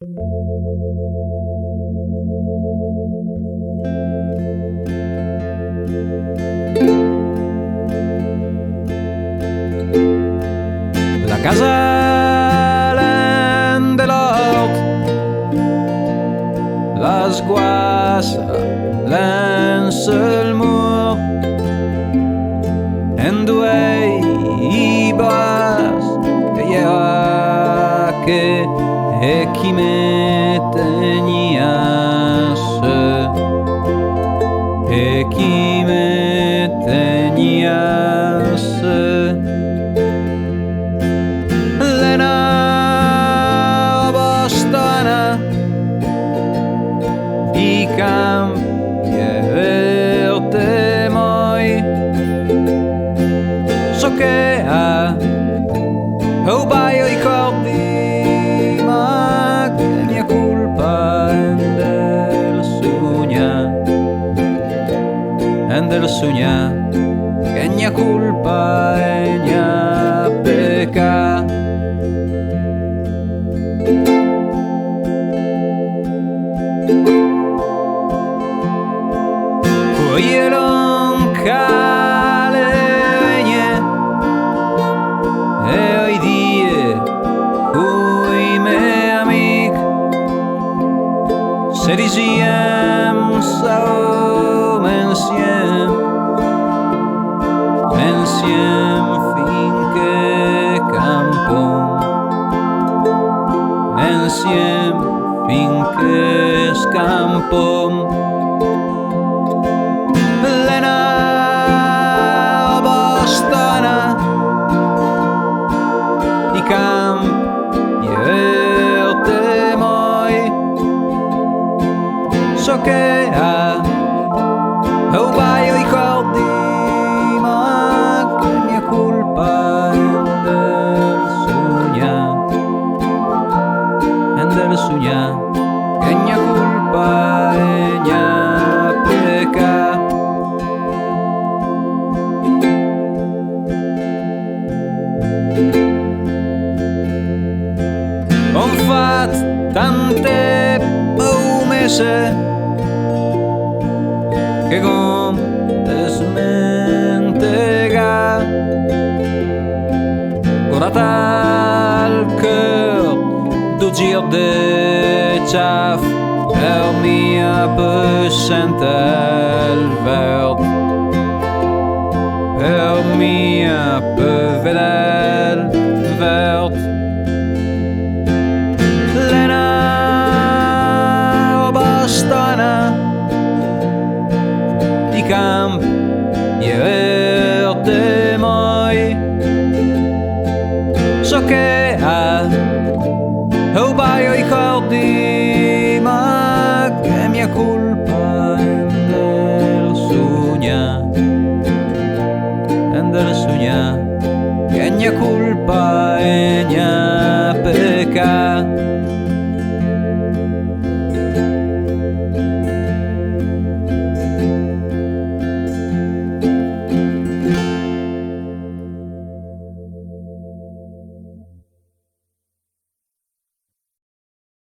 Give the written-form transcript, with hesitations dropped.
La casa nell'orto, la sguaşa sul muro, e due i bas che e chi me tegniasse, e chi me tegniasse. Roba strana, i campi e vérd moi, so che ha rubà i ricordi, ma che mia culpa è del sugnà, che mia culpa è mia pecà. Curìe lóng végne e ridìe coi miei amic, se dicíem som ensiem finché campom, ensiem finché scampom. Roba strana, i campi e vérd moi, so che ha rubà i ricordi, ma che mia colpa è del sugnà, che mia colpa è mia pecà. Ho fatto tante promesse che come smentega, curata al cœur du gir de ciaf, per mia pescentel vérd, per mia pevedel vérd. Roba strana, i campi e vérd moi, so che ha rubà i ricordi,